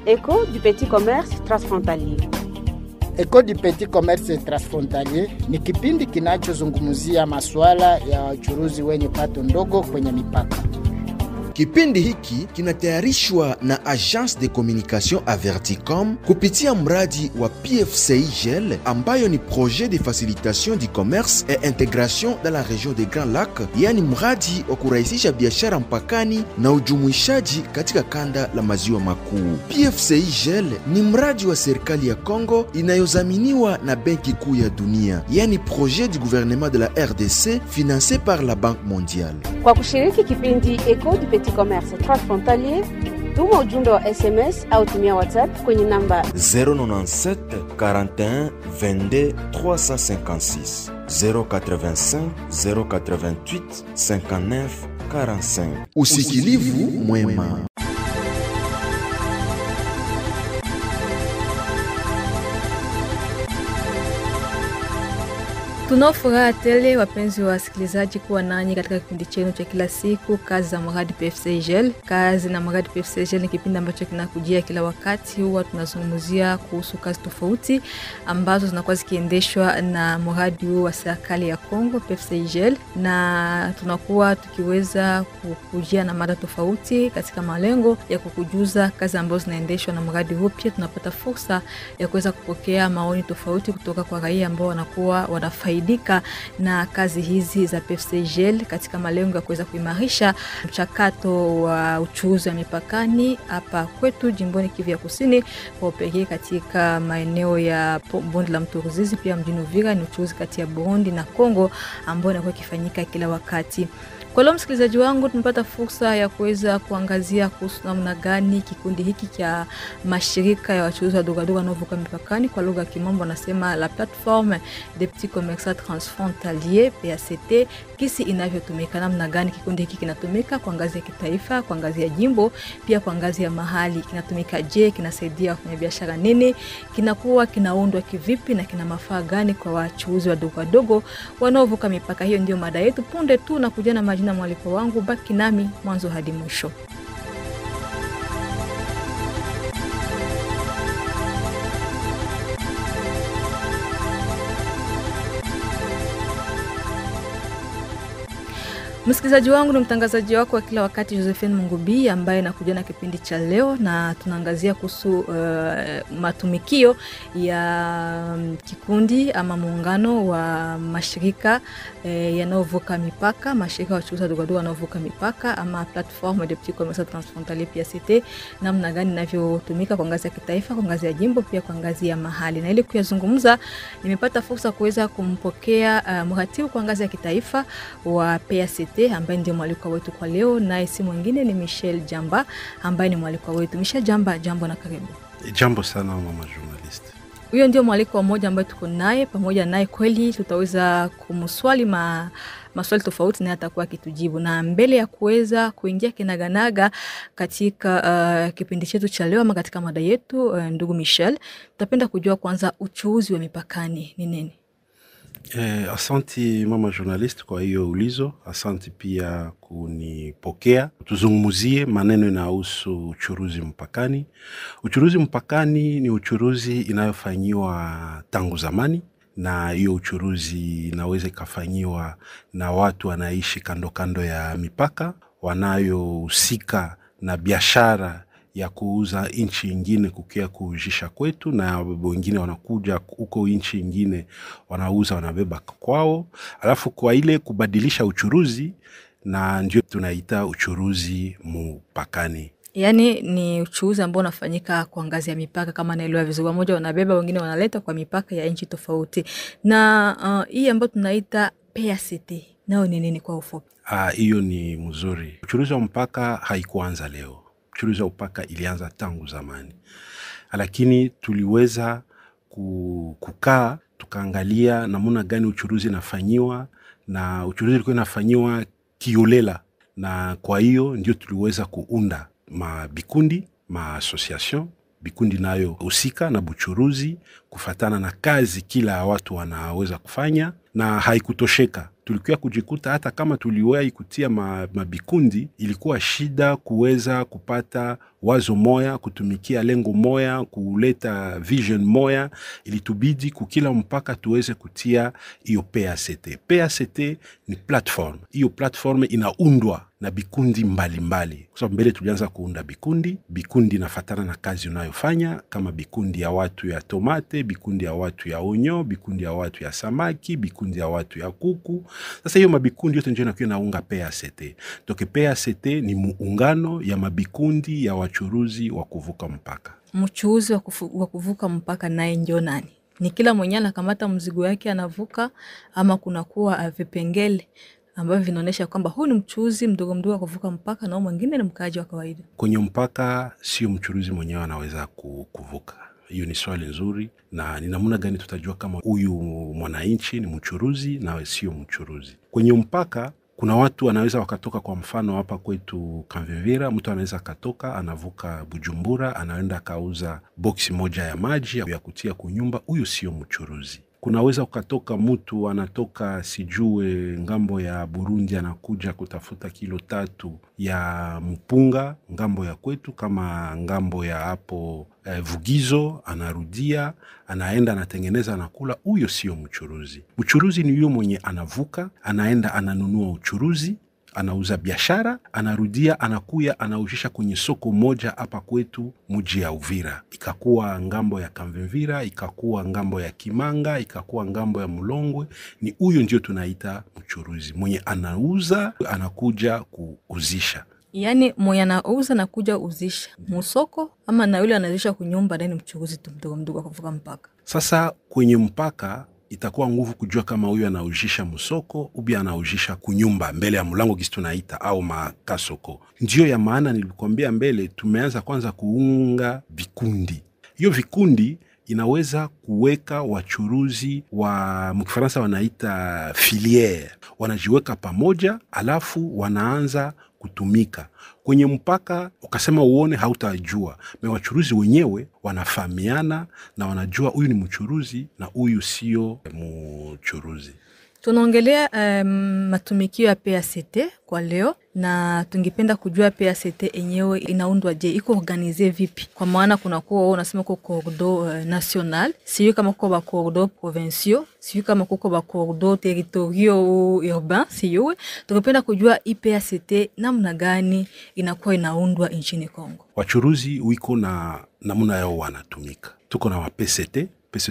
Écho du petit commerce transfrontalier. Écho du petit commerce transfrontalier ni kipindi kinachozungumzia masuala ya wachuruzi wenye pato ndogo kwenye mipaka. Kipindi hiki kinatayarishwa na Agence de Communication Averticom kupitia mradi wa PFCIGL ambayo ni Projet de Facilitation du Commerce et Intégration dans la région des Grands Lacs, yani mradi wa kurahisisha biashara mpakani na ujumuishaji katika kanda la maziwa makuu. PFCIGL ni mradi wa serikali ya Kongo inayozaminiwa na Benki Kuu ya Dunia, yani projet du gouvernement de la RDC financé par la Banque mondiale. Kwa kushiriki kipindi Écho du petit commerce transfrontalier, tuma ujumbe wa SMS au tumia WhatsApp kwenye namba 097 41 22 356 085 088 59 45. Usikilivu mwema. Tunafuraha tele wapenzi wa wasikilizaji kuwa nanyi katika kipindi chenu cha kila siku kazi za mradi PFCIGL. Kazi na mradi PFCIGL ni kipindi ambacho kinakujia kila wakati. Huwa tunazungumzia kuhusu kazi tofauti ambazo zinakuwa zikiendeshwa na mradi huu wa serikali ya Kongo PFCIGL, na tunakuwa tukiweza kukujia na mada tofauti katika malengo ya kukujuza kazi ambazo zinaendeshwa na mradi huu. Pia tunapata fursa ya kuweza kupokea maoni tofauti kutoka kwa raia ambao wanakuwa wanafaidika na kazi hizi za PFCIGL katika malengo ya kuweza kuimarisha mchakato wa uchuuzi wa mipakani hapa kwetu jimboni Kivu ya Kusini, kwa upekee katika maeneo ya bonde la mto Ruzizi, pia mjini Uvira. Ni uchuuzi kati ya Burundi na Kongo ambao unakuwa kifanyika kila wakati. Kwa leo msikilizaji wangu, tumepata fursa ya kuweza kuangazia kuhusu namna gani kikundi hiki cha mashirika ya wachuuzi wadogo wanaovuka mipakani, kwa lugha ya Kimombo wanasema la plateforme des petits commerçants transfrontaliers PACT, kisi inavyotumika, namna gani kikundi hiki kinatumika kwa ngazi ya kitaifa, kwa ngazi ya jimbo, pia kwa ngazi ya mahali. Kinatumika je, kinasaidia wafanyabiashara nini, kinakuwa kinaundwa kivipi na kina mafaa gani kwa wachuuzi wadogo wanaovuka mipaka? Hiyo ndio mada yetu punde tu, na kujana majina mwaliko wangu. Baki nami mwanzo hadi mwisho. Msikilizaji wangu, ni mtangazaji wako wa kila wakati Josephine Mungubi, ambaye nakuja na kipindi cha leo, na tunaangazia kuhusu matumikio ya kikundi ama muungano wa mashirika yanayovuka mipaka, mashirika wachuuzi wadogo wanaovuka mipaka ama plateforme des petits commerçants transfrontaliers PACT, namna gani inavyotumika kwa ngazi ya kitaifa, kwa ngazi ya jimbo, pia kwa ngazi ya mahali. Na ili kuyazungumza, nimepata fursa kuweza kumpokea mratibu kwa ngazi ya kitaifa wa PACT ambaye ndiye mwaliko wetu kwa leo, na si mwingine ni Michel Jamba ambaye ni mwaliko wetu. Michel Jamba, jambo na karibu. Jambo sana mama journalist. Huyo ndio mwaliko mmoja ambaye tuko naye, pamoja naye kweli tutaweza kumswali maswali tofauti na atakuwa kitujibu. Na mbele ya kuweza kuingia kinaganaga katika kipindi chetu cha leo ama katika mada yetu, ndugu Michel, tutapenda kujua kwanza uchuuzi wa mipakani ni nini? Asanti mama journalist kwa hiyo ulizo. Asanti pia kunipokea. Tuzungumuzie maneno inahusu uchuruzi mpakani. Uchuruzi mpakani ni uchuruzi inayofanyiwa tangu zamani, na hiyo uchuruzi inaweza ikafanyiwa na watu wanaishi kando kando ya mipaka, wanayohusika na biashara ya kuuza inchi ingine kukia kuujisha kwetu, na wengine wanakuja huko inchi ingine wanauza wanabeba kwao, alafu kwa ile kubadilisha uchuruzi, na ndio tunaita uchuruzi mpakani. Yani ni uchuuzi ambao unafanyika kwa ngazi ya mipaka, kama naelewa vizuri. Wamoja wanabeba, wengine wanaleta kwa mipaka ya nchi tofauti. Na hii ambayo tunaita PACT, nao ni nini kwa ufupi? Hiyo ni mzuri. Uchuruzi wa mpaka haikuanza leo. Uchuruzi wa mpaka ilianza tangu zamani, lakini tuliweza kukaa tukaangalia namna gani uchuruzi nafanyiwa, na uchuruzi ulikuwa nafanyiwa kiolela, na kwa hiyo ndio tuliweza kuunda mabikundi, association, bikundi nayo husika na buchuruzi kufatana na kazi kila watu wanaweza kufanya. Na haikutosheka, tulikuwa kujikuta hata kama tuliwahi kutia mabikundi, ilikuwa shida kuweza kupata wazo moya, kutumikia lengo moya, kuleta vision moya, ilitubidi kukila mpaka tuweze kutia hiyo PACT. PACT ni platform. Hiyo platform inaundwa na bikundi mbalimbali. Kwa sababu mbele tulianza kuunda bikundi nafatana na kazi unayofanya, kama bikundi ya watu ya tomate, bikundi ya watu ya onyo, bikundi ya watu ya samaki, bikundi ya watu ya kuku. Sasa hiyo mabikundi yote ndio inakuwa naunga PACT. Toke PACT ni muungano ya mabikundi ya wachuruzi wa kuvuka mpaka. Mchuuzi wa kuvuka mpaka naye ndio nani? Ni kila mwenye anakamata mzigo yake anavuka, ama kunakuwa vipengele ambavyo vinaonyesha kwamba huyu ni mchuuzi mdogo mdogo kuvuka mpaka na mwingine ni mkaaji wa kawaida? Kwenye mpaka sio mchuruzi mwenyewe anaweza kuvuka. Hiyo ni swali nzuri, na ni namna gani tutajua kama huyu mwananchi ni mchuruzi na sio mchuruzi? Kwenye mpaka kuna watu wanaweza wakatoka, kwa mfano hapa kwetu Kamvivira, mtu anaweza katoka anavuka Bujumbura, anaenda kauza boksi moja ya maji ya kutia kunyumba, huyo sio mchuruzi. Kunaweza ukatoka mtu anatoka sijue ngambo ya Burundi, anakuja kutafuta kilo 3 ya mpunga ngambo ya kwetu, kama ngambo ya hapo Vugizo, anarudia anaenda anatengeneza anakula, huyo sio mchuruzi. Mchuruzi ni huyo mwenye anavuka, anaenda ananunua uchuruzi, anauza biashara, anarudia anakuya anaujisha kwenye soko moja hapa kwetu mji ya Uvira, ikakuwa ngambo ya Kamvivira, ikakuwa ngambo ya Kimanga, ikakuwa ngambo ya Mulongwe. Ni huyo ndio tunaita mchuruzi, mwenye anauza anakuja kuuzisha. Yani mwenye anauza na kuja uzisha musoko, ama na yule anazisha kunyumba ndani mchuruzi mdogo mdogo kuvuka mpaka? Sasa kwenye mpaka itakuwa nguvu kujua kama huyu anaujisha musoko ubi anaujisha kunyumba mbele ya mlango gisi tunaita au makasoko. Ndio ya maana nilikwambia mbele tumeanza kwanza kuunga vikundi. Hiyo vikundi inaweza kuweka wachuruzi wa mkifaransa wanaita filiere, wanajiweka pamoja alafu wanaanza kutumika kwenye mpaka. Ukasema uone hautajua, wachuruzi wenyewe wanafahamiana na wanajua huyu ni mchuruzi na huyu sio mchuruzi. Tunaongelea matumikio ya PACT kwa leo, na tungependa kujua PACT enyewe inaundwa je, iko organize vipi? Kwa maana kuna kuwa unasema kwa corridor national, siyo kama kwa ba corridor provinciaux, siyo kama kwa ba corridor territoriaux urbain, siyo. Tungependa kujua PACT namna gani inakuwa inaundwa nchini Kongo. Wachuruzi wiko na namna yao wanatumika. Tuko na wa PACT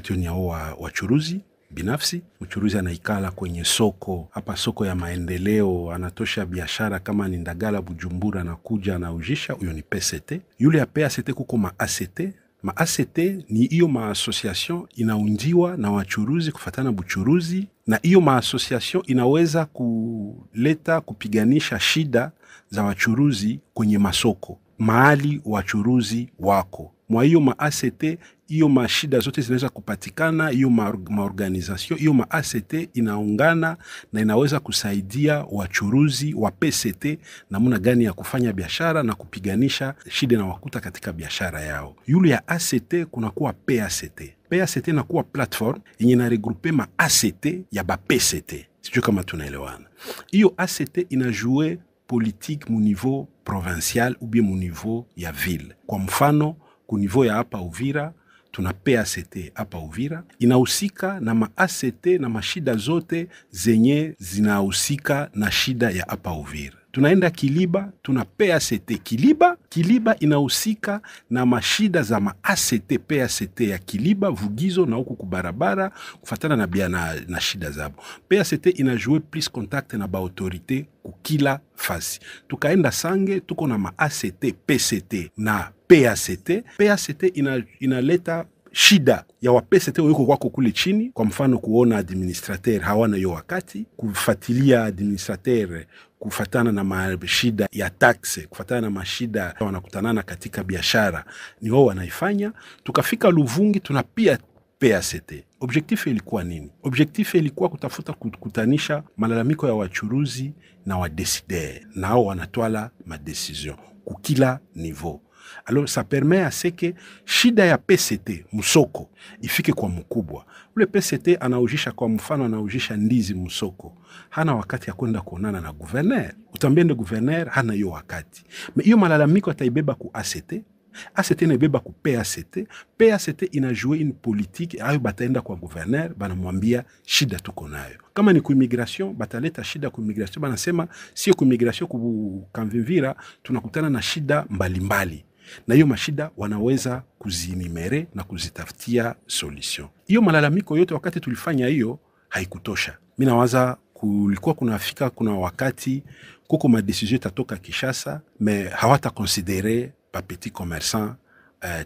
ni hao wachuruzi binafsi. Mchuruzi anaikala kwenye soko, hapa soko ya maendeleo, anatosha biashara kama ni Ndagala Bujumbura, anakuja anaujisha, huyo ni PACT. Yule ya PACT kuko ma-ACT. Ma-ACT ni hiyo ma-association inaundiwa na wachuruzi kufatana buchuruzi, na hiyo ma-association inaweza kuleta kupiganisha shida za wachuruzi kwenye masoko mahali wachuruzi wako. Mwa hiyo ma-ACT hiyo mashida zote zinaweza kupatikana, hiyo maorganizasyon, hiyo ma-ACT inaungana na inaweza kusaidia wachuruzi wa PACT namna gani ya kufanya biashara na kupiganisha shida na wakuta katika biashara yao. Yule ya ACT kunakuwa PACT. PACT inakuwa platform yenye na regroupe ma-ACT ya ba PACT. Sijui kama tunaelewana. Hiyo ACT inajue politique mu niveau provincial ou bien mu niveau ya ville. Kwa mfano, ku niveau ya hapa Uvira, tuna PACT hapa Uvira, inahusika na ma-ACT na mashida zote zenye zinahusika na shida ya hapa Uvira. Tunaenda Kiliba, tuna PACT Kiliba. Kiliba inahusika na mashida za ma-ACT PACT ya Kiliba, Vugizo na huku kubarabara kufatana na shida zabo. PACT inajue plus contact na ba autorite kukila fasi. Tukaenda Sange, tuko na ma-ACT PACT na PACT. PACT inaleta shida ya wapesete wiko wako kule chini. Kwa mfano kuona administrateur hawana yo wakati, kufuatilia administrateur kufatana na mashida ya taxe, kufatana na mashida wanakutanana katika biashara, ni wao wanaifanya. Tukafika Luvungi, tuna pia PACT. Objectif ilikuwa nini? Objectif ilikuwa kutafuta kukutanisha malalamiko ya wachuruzi na wadesider, na hao wanatwala madecision kukila niveau. Alors ça permet à ce que shida ya PCT msoko ifike kwa mkubwa. Ule PCT anaujisha, kwa mfano anaujisha ndizi msoko, hana wakati ya kwenda kuonana na gouverneur. Utambende gouverneur hana hiyo wakati. Mais hiyo malalamiko ataibeba ku ACT, ACT inabeba ku PACT, PACT inajue une politique, ayo bataenda kwa gouverneur, banamwambia shida tuko nayo. Kama ni ku immigration, bataleta shida ku immigration, banasema sio ku immigration ku Kamvimvira tunakutana na shida mbalimbali. Na hiyo mashida wanaweza kuzinimere na kuzitafutia solution. Hiyo malalamiko yote wakati tulifanya hiyo haikutosha. Mimi nawaza kulikuwa kuna wakati kuko ma decision tatoka Kinshasa, mais hawata considérer pa petit commerçant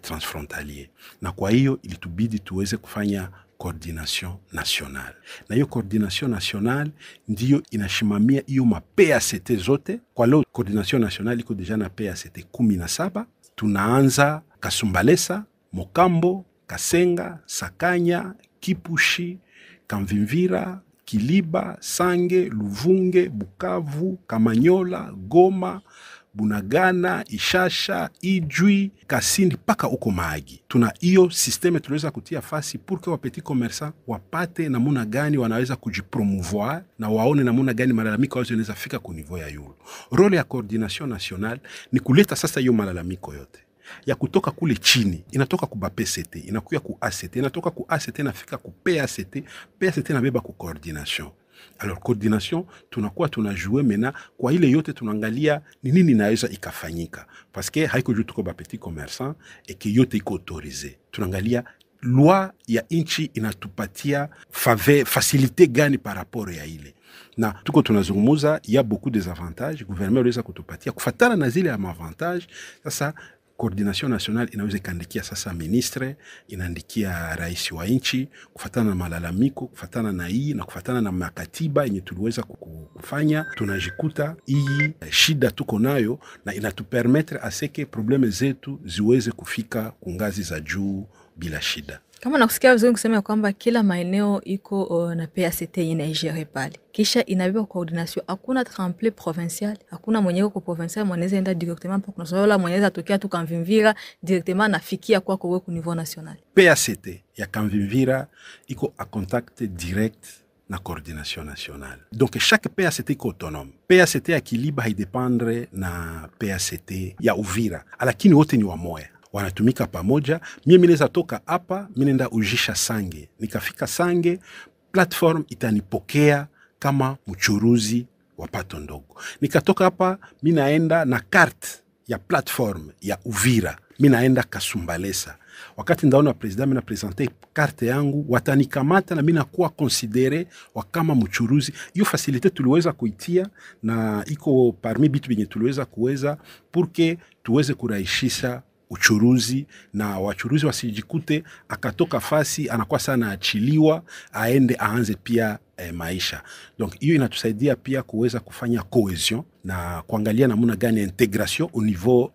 transfrontalier. Na kwa hiyo ilitubidi tuweze kufanya coordination nationale. Na hiyo coordination nationale ndiyo inashimamia hiyo ma PACT zote. Kwa leo coordination nationale iko deja na PACT 17. Tunaanza Kasumbalesa, Mokambo, Kasenga, Sakanya, Kipushi, Kamvimvira, Kiliba, Sange, Luvunge, Bukavu, Kamanyola, Goma, Bunagana, Ishasha, Ijwi, Kasindi paka uko Mahagi. Tuna hiyo systeme tuliweza kutia fasi pour que wa petit commerçant wapate namuna gani wanaweza kujipromouvoir na waone namuna gani malalamiko yao yanaweza fika ku niveau ya yulu. Role ya coordination nationale ni kuleta sasa hiyo malalamiko yote ya kutoka kule chini, inatoka ku PCT, inakuya ku ACT, inatoka ku ACT inafika ku PACT, PACT inabeba ku coordination. Alors coordination tunakuwa tunajue mena kwa ile yote tunaangalia ni nini inaweza ikafanyika, parce que haiko juu tuko ba petit commerçant et que yote iko autorisé. Tunaangalia loi ya inchi inatupatia facilité gani par rapport ya ile. Na tuko tunazungumuza ya beaucoup des avantages gouvernement unaweza kutupatia kufatana na zile ya avantage. Sasa coordination nationale inaweza kandikia sasa ministre, inaandikia rais wa nchi kufatana na malalamiko, kufatana na hii na kufatana na makatiba yenye tuliweza kufanya. Tunajikuta hii shida tuko nayo na inatupermettre aseke probleme zetu ziweze kufika kungazi za juu bila shida. Kama nakusikia vizuri kusema kwamba kila maeneo iko na PACT inaigere pale, kisha inabeba coordination, hakuna tremplin provincial, hakuna mwenyewe kwa provincial mwanaweza enda directement pour kunasola mwenyewe atokea tu Kamvimvira directement nafikia kwako wewe ku niveau national. PACT ya Kamvimvira iko a contact direct na coordination nationale. Donc chaque PACT iko autonome. PACT ya Kiliba haidependre na PACT ya Uvira, lakini wote ni wamoja, wanatumika pamoja. Mimi naweza toka hapa, mimi nenda ujisha Sange, nikafika Sange, platform itanipokea kama mchuruzi wa pato ndogo. Nikatoka hapa, mimi naenda na carte ya platform ya Uvira, mimi naenda Kasumbalesa. Wakati ndaona president mimi na presenter carte yangu, watanikamata na mimi nakuwa considéré kama mchuruzi. Hiyo facilité tuliweza kuitia na iko parmi bitu binye tuliweza kuweza pour que tuweze kurahisisha uchuruzi na wachuruzi wasijikute akatoka fasi anakuwa sana achiliwa aende aanze pia maisha. Donc hiyo inatusaidia pia kuweza kufanya cohesion na kuangalia namna gani intégration au niveau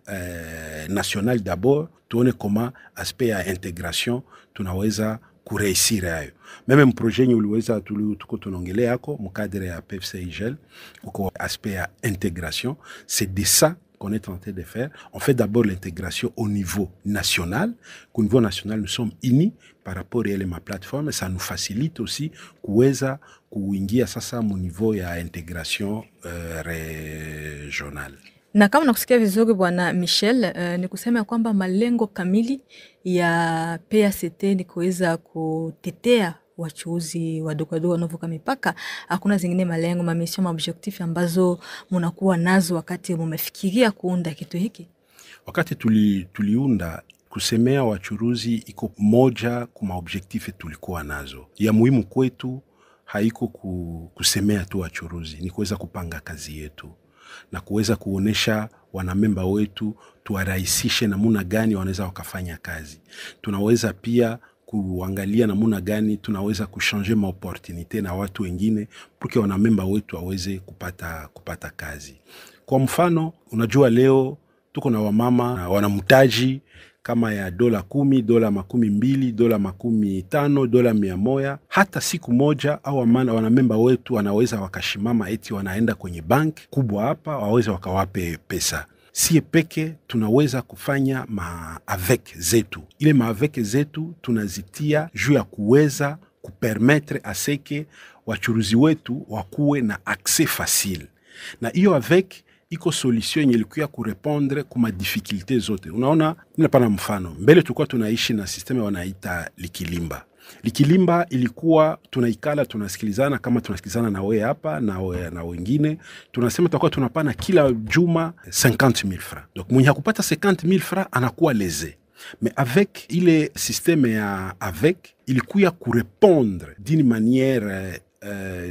national d'abord, tuone kama aspect ya intégration tunaweza kureisir hayo. Meme mprojet yenye uliweza tuko tunaongelea yako mkadre ya PFCIGL uko aspect ya intégration. C'est de ça qu'on est en train de faire. On fait d'abord l'intégration au niveau national. Au niveau national, nous sommes unis par rapport à ma plateforme. Ça nous facilite aussi kuweza kuingia sasa mu niveau ya intégration régionale. Na kama nakusikia vizuri bwana Michel, ni kusema kwamba malengo kamili ya PACT ni kuweza kutetea wachuuzi wadogo wadogo wanaovuka mipaka. Hakuna zingine malengo, mamisio, objectif ambazo mnakuwa nazo wakati mmefikiria kuunda kitu hiki? Wakati tuliunda kusemea wachuruzi iko moja kuma objectif tulikuwa nazo. Ya muhimu kwetu haiko kusemea tu wachuruzi, ni kuweza kupanga kazi yetu na kuweza kuonesha wanamemba wetu tuwarahisishe namuna gani wanaweza wakafanya kazi. Tunaweza pia kuangalia namuna gani tunaweza kuchanger ma opportunité na watu wengine porque wanamemba wetu waweze kupata kazi. Kwa mfano, unajua leo tuko na wamama wanamtaji kama ya $10, $20, $50, $100. Hata siku moja au wanamemba wetu wanaweza wakashimama eti wanaenda kwenye bank kubwa hapa waweze wakawape pesa. sie peke tunaweza kufanya maavek zetu. Ile maavek zetu tunazitia juu ya kuweza kupermettre aseke wachuruzi wetu wakuwe na accès facile. Na hiyo avec iko solution yenye ilikuwa kurepondre kuma difficulté zote. Unaona, ninapana mfano. Mbele tulikuwa tunaishi na systeme wanaita likilimba. Likilimba ilikuwa tunaikala tunasikilizana kama tunasikilizana na wewe hapa na wengine, tunasema tutakuwa tunapana kila juma 50,000 francs. Donc mwenye hakupata 50,000 francs anakuwa leze. Mais avec ile système ya avec ilikuwa kurepondre d'une manière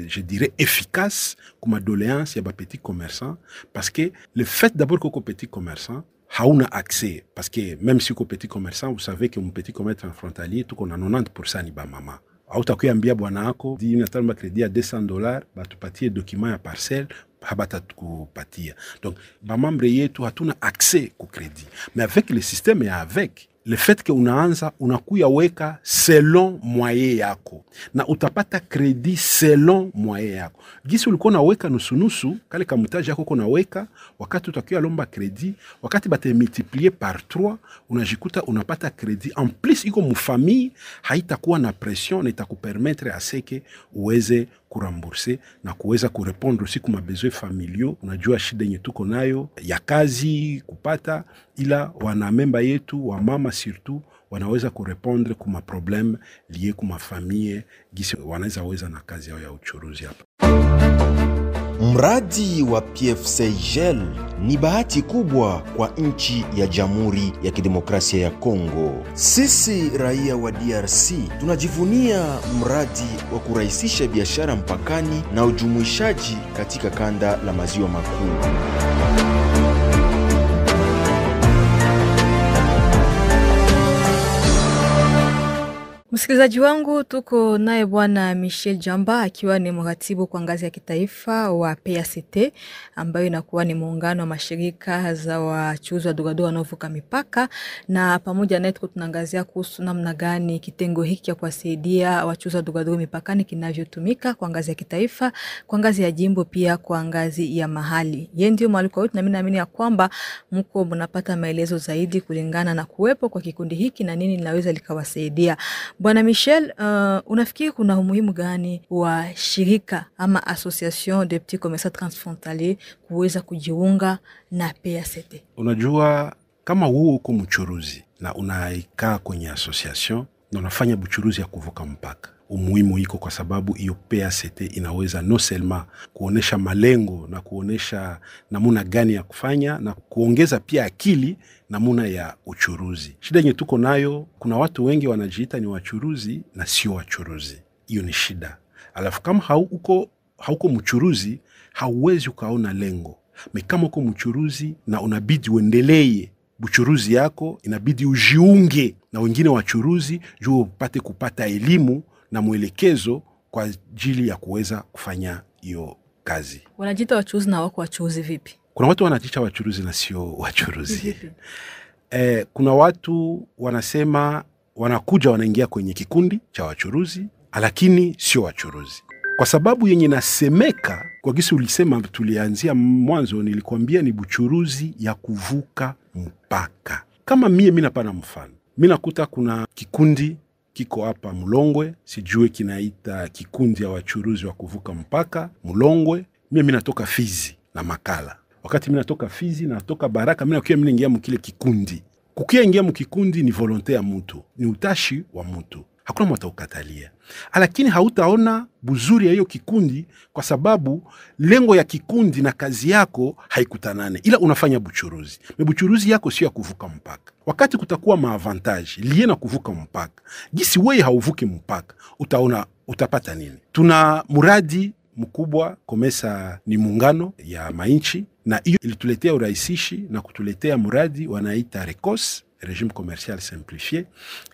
je dirais efficace comme doléance ya ba petit commerçant, parce que le fait d'abord que petit commerçant hauna accès, parce que même si uko petit commerçant, vous savez que mon petit commerçant frontalier tuko na 90% ni ba mama. Hautakuambia bwana yako di nataka credit ya $200 batupatie document ya parcelle habata tukupatia. Donc ba membre yetu hatuna accès ku credit. Mais avec le système ya avec le fait que unaanza unakuya weka selon moyen yako na utapata credit selon moyen yako. Gisi ulikuwa naweka nusu kale kamutaji yako kuna weka, wakati utakuya lomba credit, wakati bate multiplier par 3 unajikuta unapata credit. En plus iko mu famille, haitakuwa na pression na itakupermettre aseke uweze kurambourser na kuweza kurepondre aussi kuma besoins familiaux. Unajua shida yenye tuko nayo ya kazi kupata, ila wana memba yetu wa mama surtout wanaweza kurepondre kuma problem lié kuma famille gisi wanaweza weza na kazi yao ya uchuruzi hapa. Mradi wa PFCIGL ni bahati kubwa kwa nchi ya Jamhuri ya Kidemokrasia ya Kongo. Sisi raia wa DRC tunajivunia mradi wa kurahisisha biashara mpakani na ujumuishaji katika kanda la maziwa makuu. Msikilizaji wangu, tuko naye bwana Michel Jamba akiwa ni mratibu kwa ngazi ya kitaifa wa PACT, ambayo inakuwa ni muungano wa mashirika za wachuuzi wa dogo wanaovuka mipaka, na pamoja naye tuko tunaangazia kuhusu namna gani kitengo hiki cha kuwasaidia wachuuzi wa dogo mipakani kinavyotumika kwa ngazi ya kitaifa, kwa ngazi ya jimbo, pia kwa ngazi ya mahali. Yeye ndio mwaliko wetu, na mimi naamini ya kwamba mko mnapata maelezo zaidi kulingana na kuwepo kwa kikundi hiki na nini linaweza likawasaidia. Bwana Michel, unafikiri kuna umuhimu gani wa shirika ama association de petits commerçants transfrontaliers kuweza kujiunga na PACT? Unajua kama wewe uko mchuruzi na unaikaa kwenye association na unafanya buchuruzi ya kuvuka mpaka, umuhimu iko kwa sababu hiyo PACT inaweza no seulement kuonesha malengo na kuonesha namuna gani ya kufanya na kuongeza pia akili namuna ya uchuruzi. Shida yenye tuko nayo, kuna watu wengi wanajiita ni wachuruzi na sio wachuruzi. Hiyo ni shida. Alafu kama hauko mchuruzi, hauwezi ukaona lengo. Kama uko mchuruzi na unabidi uendelee buchuruzi yako, inabidi ujiunge na wengine wachuruzi juu upate kupata elimu na mwelekezo kwa ajili ya kuweza kufanya hiyo kazi. Wanajiita wachuruzi na wako wachuruzi vipi? Kuna watu wanajiita wachuruzi na sio wachuruzi. Kuna watu wanasema wanakuja wanaingia kwenye kikundi cha wachuruzi lakini sio wachuruzi. Kwa sababu yenye nasemeka, kwa gisi ulisema tulianzia mwanzo, nilikwambia ni buchuruzi ya kuvuka mpaka. Kama mimi napana mfano, mimi nakuta kuna kikundi kiko hapa Mulongwe, sijue kinaita kikundi ya wachuruzi wa kuvuka mpaka Mulongwe. Mimi natoka Fizi na Makala. Wakati mimi natoka Fizi na natoka Baraka, mimi naingia mkile kikundi. Kukia ingia mkikundi ni volonté ya mtu, ni utashi wa mtu. Hakuna mtu atakatalia. Lakini hautaona buzuri ya hiyo kikundi kwa sababu lengo ya kikundi na kazi yako haikutanane, ila unafanya buchuruzi. Buchuruzi yako sio ya kuvuka mpaka. Wakati kutakuwa maavantage liye na kuvuka mpaka, gisi wewe hauvuki mpaka, utaona utapata nini? Tuna muradi mkubwa Komesa, ni muungano ya mainchi, na hiyo ilituletea uraisishi na kutuletea muradi wanaita RECOS, Regime Commercial Simplifié.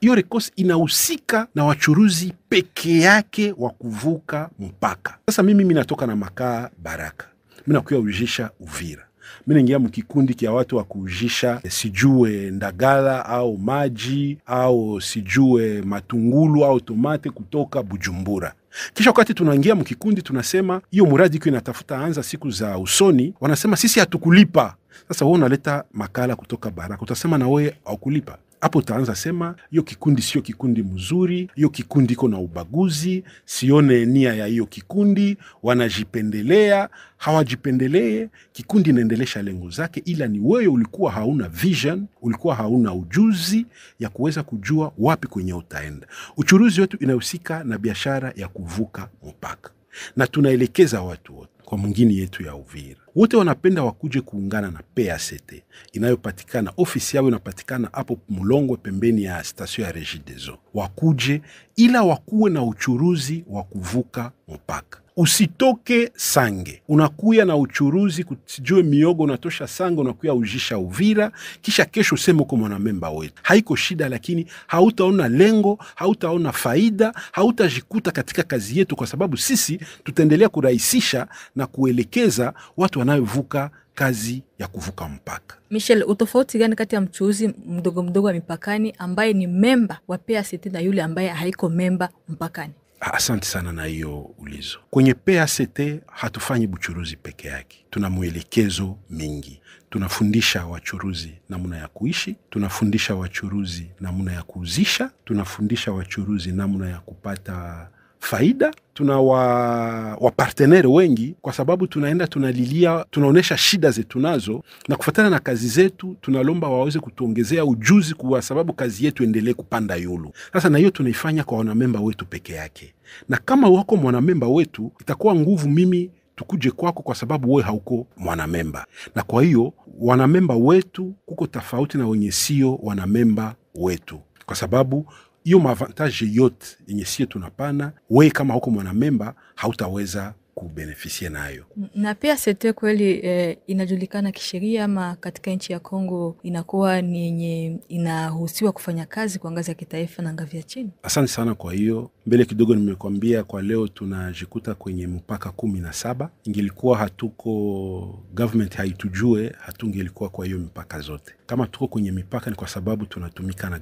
Hiyo RECOS inahusika na wachuruzi peke yake wa kuvuka mpaka. Sasa mimi natoka na makaa Baraka, mimi nakuya ujisha Uvira, mimi naingia mkikundi kia watu wa kujisha sijue ndagala au maji au sijue matungulu au tomate kutoka Bujumbura. Kisha wakati tunaingia mkikundi tunasema hiyo mradi iko inatafuta anza siku za usoni, wanasema sisi hatukulipa. Sasa wewe unaleta makala kutoka Baraka, utasema na wewe haukulipa. Hapo utaanza sema hiyo kikundi sio kikundi mzuri, hiyo kikundi iko na ubaguzi, sione nia ya hiyo kikundi, wanajipendelea. Hawajipendelee, kikundi inaendelesha lengo zake, ila ni wewe ulikuwa hauna vision, ulikuwa hauna ujuzi ya kuweza kujua wapi kwenye utaenda. Uchuruzi wetu inahusika na biashara ya kuvuka mpaka, na tunaelekeza watu wote kwa mwingine yetu ya Uvira. Wote wanapenda wakuje kuungana na PACT inayopatikana, ofisi yao inapatikana hapo Mulongwe pembeni ya station ya Regideso. Wakuje ila wakuwe na uchuruzi wa kuvuka mpaka. Usitoke Sange, unakuya na uchuruzi kusijue miogo, unatosha Sange unakuya ujisha Uvira, kisha kesho useme uko mwanamemba wetu. Haiko shida, lakini hautaona lengo, hautaona faida, hautajikuta katika kazi yetu, kwa sababu sisi tutaendelea kurahisisha na kuelekeza watu wanayovuka kazi ya kuvuka mpaka. Michel, utofauti gani kati ya mchuuzi mdogo mdogo wa mipakani ambaye ni memba wa PACT na yule ambaye haiko memba mpakani? Asante sana na hiyo ulizo. Kwenye PACT hatufanyi buchuruzi peke yake. Tuna mwelekezo mingi. Tunafundisha wachuruzi namna ya kuishi, tunafundisha wachuruzi namna ya kuuzisha, tunafundisha wachuruzi namna ya kupata faida. Tuna wapartenere wengi, kwa sababu tunaenda tunalilia, tunaonesha shida zetu nazo, na kufuatana na kazi zetu tunalomba waweze kutuongezea ujuzi, kwa sababu kazi yetu endelee kupanda yulu. Sasa na hiyo tunaifanya kwa wanamemba wetu peke yake, na kama wako mwanamemba wetu itakuwa nguvu mimi tukuje kwako, kwa sababu wewe hauko mwanamemba. Na kwa hiyo wanamemba wetu kuko tofauti na wenye sio wanamemba wetu, kwa sababu hiyo mavantage yote yenye sio tunapana, wewe kama huko mwanamemba hautaweza kubeneficia nayo. Na PACT kweli inajulikana kisheria ama katika nchi ya Kongo inakuwa ni yenye inaruhusiwa kufanya kazi kwa ngazi ya kitaifa na ngazi ya chini? Asante sana. Kwa hiyo mbele kidogo nimekwambia kwa leo tunajikuta kwenye mpaka 17. Ingelikuwa hatuko government haitujue, hatungelikuwa kwa hiyo mipaka zote. Kama tuko kwenye mipaka ni kwa sababu tunatumika na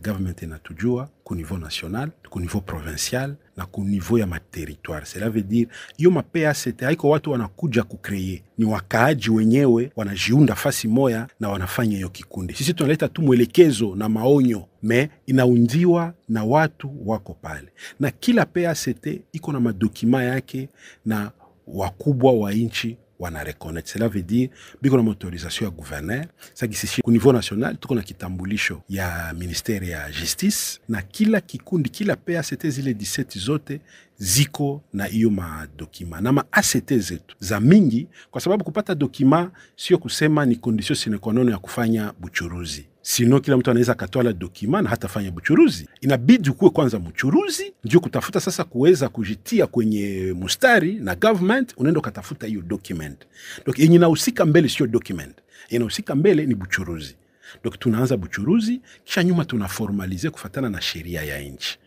government inatujua ku niveau national, ku niveau provincial na ku niveau ya materitoire. Cela veut dire hiyo PACT haiko watu wanakuja kukreye, ni wakaaji wenyewe wanajiunda fasi moya na wanafanya hiyo kikundi. Sisi tunaleta tu mwelekezo na maonyo, me inaundiwa na watu wako pale, na kila PACT iko na madokima yake na wakubwa wa inchi wana reconnaître. Cela veut dire biko na autorisation ya gouverneur. Sasa ku niveau national tuko na kitambulisho ya ministère ya justice, na kila kikundi, kila PACT zile 17 zote ziko na hiyo madokima na ACT zetu za mingi, kwa sababu kupata dokima sio kusema ni condition sine qua non ya kufanya buchuruzi. Sino kila mtu anaweza katwala dokima na hata fanya buchuruzi. Inabidi ukuwe kwanza mchuruzi, ndio kutafuta sasa kuweza kujitia kwenye mustari na government, unaenda kutafuta hiyo document. Donc yenye inahusika mbele sio document, inahusika mbele ni buchuruzi. Donc tunaanza buchuruzi, kisha nyuma tunaformalize kufatana na sheria ya nchi.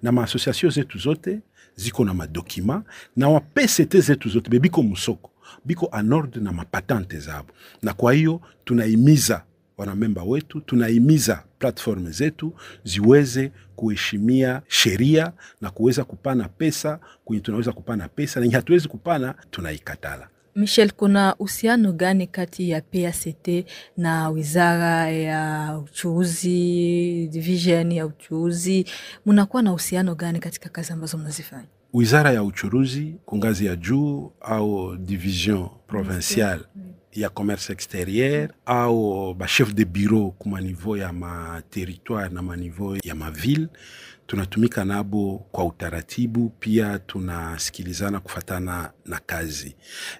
Na maassociation zetu zote ziko na madokima, na wa PACT zetu zote bebiko musoko, biko en ordre na mapatante zabo. Na kwa hiyo tunaimiza wanamemba wetu, tunaimiza platform zetu ziweze kuheshimia sheria na kuweza kupana pesa kwenye tunaweza kupana pesa, na hatuwezi kupana tunaikatala. Michel, kuna uhusiano gani kati ya PACT na wizara ya uchuuzi, division ya uchuuzi? Mnakuwa na uhusiano gani katika kazi ambazo mnazifanya? Wizara ya uchuruzi kungazi ya juu au division provinciale ya commerce extérieur au ba chef de bureau kuma niveau ya ma territoire na ma niveau ya ma ville, tunatumika nabo kwa utaratibu, pia tunasikilizana kufatana na kazi.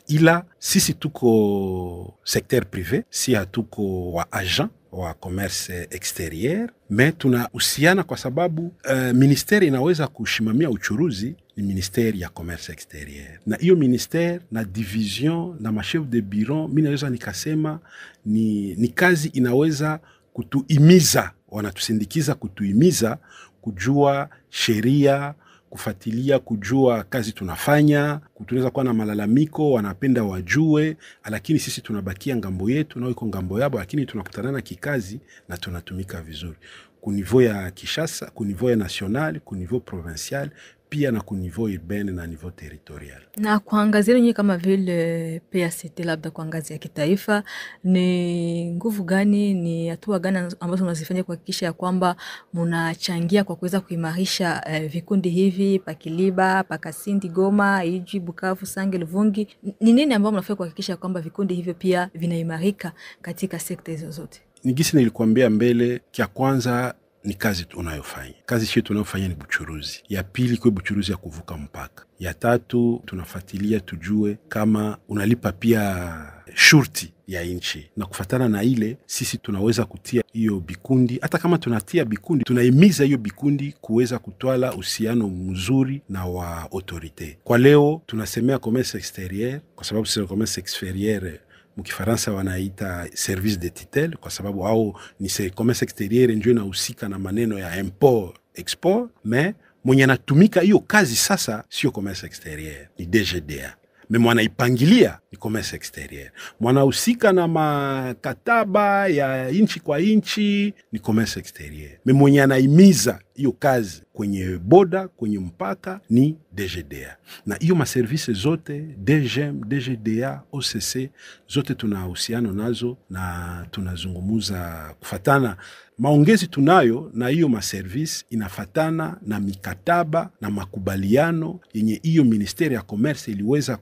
Ila sisi tuko secteur privé, si hatuko wa agent wa commerce extérieur, mais tunahusiana kwa sababu ministeri inaweza kushimamia uchuruzi ni ministeri ya commerce extérieur, na hiyo ministeri na division na machef de bureau, mimi naweza nikasema ni kazi inaweza kutuimiza, wanatusindikiza kutuimiza kujua sheria, kufuatilia kujua kazi tunafanya. Tunaweza kuwa na malalamiko, wanapenda wajue, lakini sisi tunabakia ngambo yetu na iko ngambo yabo, lakini tunakutana na kikazi na tunatumika vizuri ku niveau ya Kishasa, ku niveau ya national, ku niveau provincial, pia na ku niveau urbain na niveau territorial. Na kuangazia nyinyi kama vile PACT, labda kwa ngazi ya kitaifa, ni nguvu gani, ni hatua gani ambazo mnazifanya kuhakikisha ya kwamba mnachangia kwa kuweza kuimarisha vikundi hivi pa Kiliba, pa Kasindi, Goma, Ijwi, Bukavu, Sange, Luvungi? Ni nini ambao mnafanya kuhakikisha kwamba vikundi hivyo pia vinaimarika katika sekta hizo zote? Nigisi nilikuambia mbele, kia kwanza ni kazi tunayofanya. Kazi yetu tunayofanya ni buchuruzi. Ya pili kwa buchuruzi ya kuvuka mpaka. Ya tatu tunafuatilia tujue kama unalipa pia shurti ya nchi. Na kufatana na ile, sisi tunaweza kutia hiyo bikundi. Hata kama tunatia bikundi, tunaimiza hiyo bikundi kuweza kutwala uhusiano mzuri na wa autorite. Kwa leo tunasemea commerce exterieur, kwa sababu sio commerce exterieur mkifaransa wanaita service de titel, kwa sababu au ni commerce exterieur ndio inahusika na maneno ya import export, mais mwenye anatumika hiyo kazi sasa sio commerce exterieur, ni DGDA. Me mwana ipangilia ni commerce exterieur. Mwana husika na makataba ya inchi kwa inchi ni commerce exterieur. Me mwenye anaimiza hiyo kazi kwenye boda, kwenye mpaka ni DGDA. Na hiyo maservice zote, DGM, DGDA, OCC, zote tunahusiano nazo na tunazungumuza kufatana. Maongezi tunayo na hiyo maservice inafatana na mikataba na makubaliano yenye hiyo Ministeri ya Commerce iliweza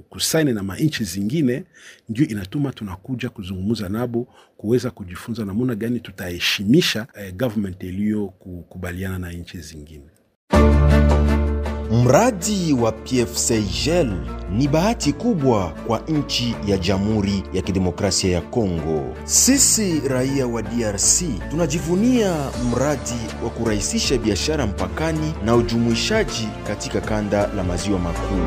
kusaini na mainchi zingine, ndio inatuma tunakuja kuzungumuza nabo kuweza kujifunza namuna gani tutaheshimisha government iliyo kukubaliana na inchi zingine. Mradi wa PFCIGL ni bahati kubwa kwa nchi ya Jamhuri ya Kidemokrasia ya Kongo. Sisi raia wa DRC tunajivunia mradi wa kurahisisha biashara mpakani na ujumuishaji katika kanda la maziwa makuu.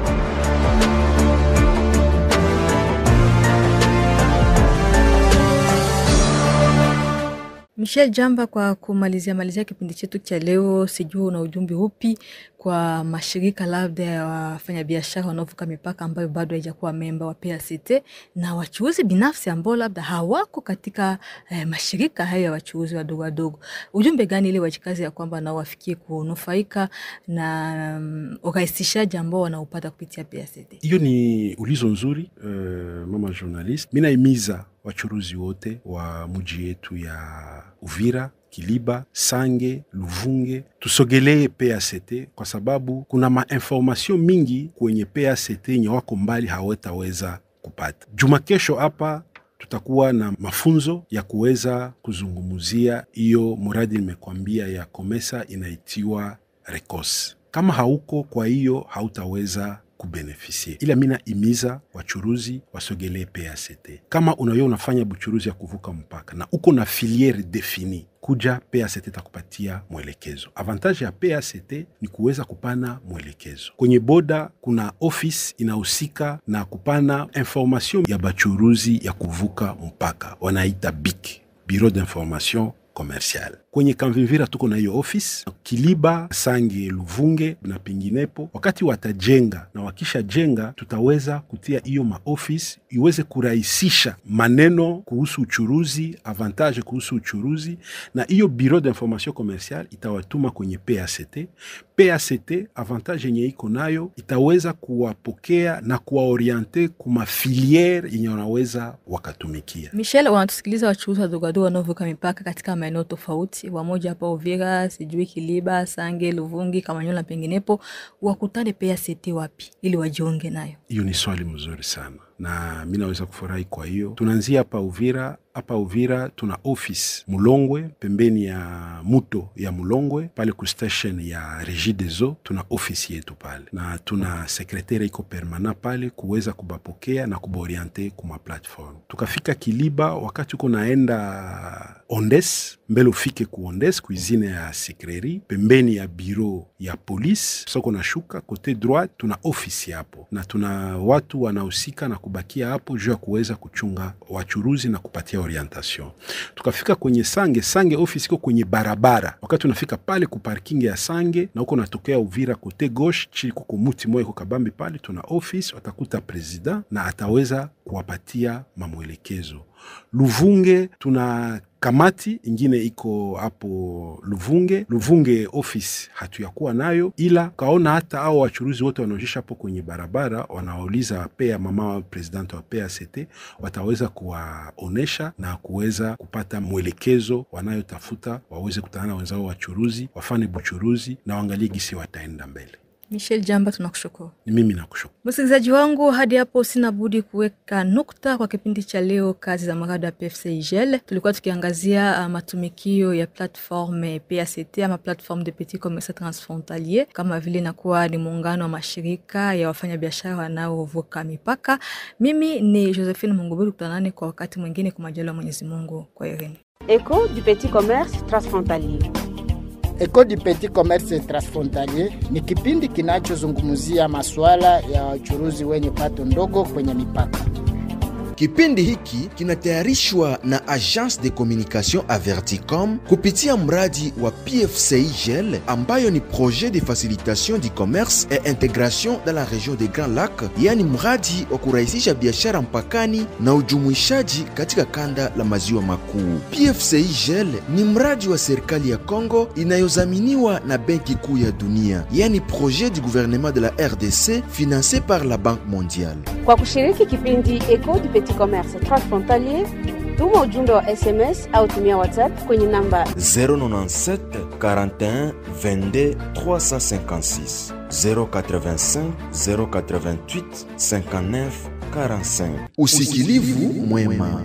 Michel Jamba, kwa kumalizia kipindi chetu cha leo, sijui una ujumbe upi kwa mashirika labda ya wafanyabiashara wanaovuka mipaka ambayo bado haijakuwa memba wa PACT na wachuuzi binafsi ambao labda hawako katika mashirika hayo ya wachuuzi wadogo wadogo? Ujumbe gani ili wajikazi ya kwamba nao wafikie kunufaika na urahisishaji ambao wanaupata kupitia PACT? Hiyo ni ulizo nzuri, mama journalist. Mimi naimiza wachuruzi wote wa mji yetu ya Uvira, Kiliba, Sange, Luvunge tusogelee PACT, kwa sababu kuna mainformation mingi kwenye PACT yenye wako mbali hawataweza kupata. Juma kesho hapa tutakuwa na mafunzo ya kuweza kuzungumzia hiyo muradi nimekwambia ya Komesa inaitiwa Rekos. Kama hauko, kwa hiyo hautaweza kubenefisie. Ila mina imiza wachuruzi wasogelee PACT. Kama unafanya buchuruzi ya kuvuka mpaka na uko na filiere defini, kuja PACT takupatia mwelekezo. Avantage ya PACT ni kuweza kupana mwelekezo. Kwenye boda kuna office inahusika na kupana information ya bachuruzi ya kuvuka mpaka, wanaita BIC, Bureau d'Information Commercial. Kwenye Kamvimvira tuko na hiyo office. Kiliba, Sange, Luvunge na pinginepo, wakati watajenga na wakisha jenga, tutaweza kutia hiyo maoffice iweze kurahisisha maneno kuhusu uchuruzi, avantage kuhusu uchuruzi, na hiyo Bureau d'Information Commercial itawatuma kwenye PACT. PACT avantage yenye iko nayo itaweza kuwapokea na kuwaoriente kuma filiere yenye wanaweza wakatumikia. Michel, wanatusikiliza wachuuzi wadogo wadogo wanaovuka mipaka katika maeneo tofauti, wamoja hapa Uvira, sijui Kiliba, Sange, Luvungi, Kamanyola penginepo, wakutane PACT wapi ili wajiunge nayo? Hiyo ni swali mzuri sana na mimi naweza kufurahi. Kwa hiyo tunaanzia hapa Uvira. Hapa Uvira tuna office Mulongwe, pembeni ya muto ya Mulongwe, pale ku station ya Régie des Eaux tuna office yetu pale, na tuna secrétaire iko permanent pale kuweza kubapokea na kuboriente kuma platform. Tukafika Kiliba, wakati uko naenda Ondes, mbele ufike ku Ondes, cuisine ya secrétaire, pembeni ya bureau ya police, soko na shuka kote droit tuna office hapo, na tuna watu wanahusika na kubakia hapo juu ya kuweza kuchunga wachuruzi na kupatia orientation. Tukafika kwenye Sange office iko kwenye barabara. Wakati unafika pale ku parking ya Sange na uko natokea Uvira kote gauche, chini kuko muti moyo kabambi pale tuna office, watakuta president na ataweza kuwapatia mamwelekezo. Luvunge tuna kamati ingine iko hapo Luvunge office hatuyakuwa nayo, ila kaona hata hao wachuruzi wote wanaojisha hapo kwenye barabara wanauliza pea mama president wa PACT, wataweza kuwaonesha na kuweza kupata mwelekezo wanayotafuta, waweze kutana na wenzao wachuruzi, wafanye buchuruzi na waangalie gisi wataenda mbele. Michel Jamba, tunakushukuru. Ni mimi nakushukuru. Msikilizaji wangu, hadi hapo sina budi kuweka nukta kwa kipindi cha leo kazi za mradi wa PFCIGL. Tulikuwa tukiangazia matumikio ya platform PACT ama platform de petit commerce transfrontalier, kama vile inakuwa ni muungano wa mashirika ya wafanyabiashara wanaovuka mipaka. Mimi ni Josephine Mungubulu, tutanane kwa wakati mwingine kwa majaliwa Mwenyezi Mungu. Kwaherini. Écho du petit commerce transfrontalier. Écho du petit commerce transfrontalier ni kipindi kinachozungumzia masuala ya wachuruzi wenye pato ndogo kwenye mipaka. Kipindi hiki kinatayarishwa na Agence de Communication Averticom kupitia mradi wa PFCIGL ambayo ni projet de facilitation du commerce et intégration dans la région des Grands Lacs, yani mradi wa kurahisisha biashara mpakani na ujumuishaji katika kanda la maziwa makuu. PFCIGL ni mradi wa serikali ya Kongo inayozaminiwa na Benki Kuu ya Dunia, yani projet du gouvernement de la RDC financé par la Banque mondiale. Kwa kushiriki kipindi Écho du petit commerce transfrontalier, tuma ujumbe wa SMS au tumia WhatsApp kwenye namba 097 41 22 356 085 088 59 45. Usikilivu mwema.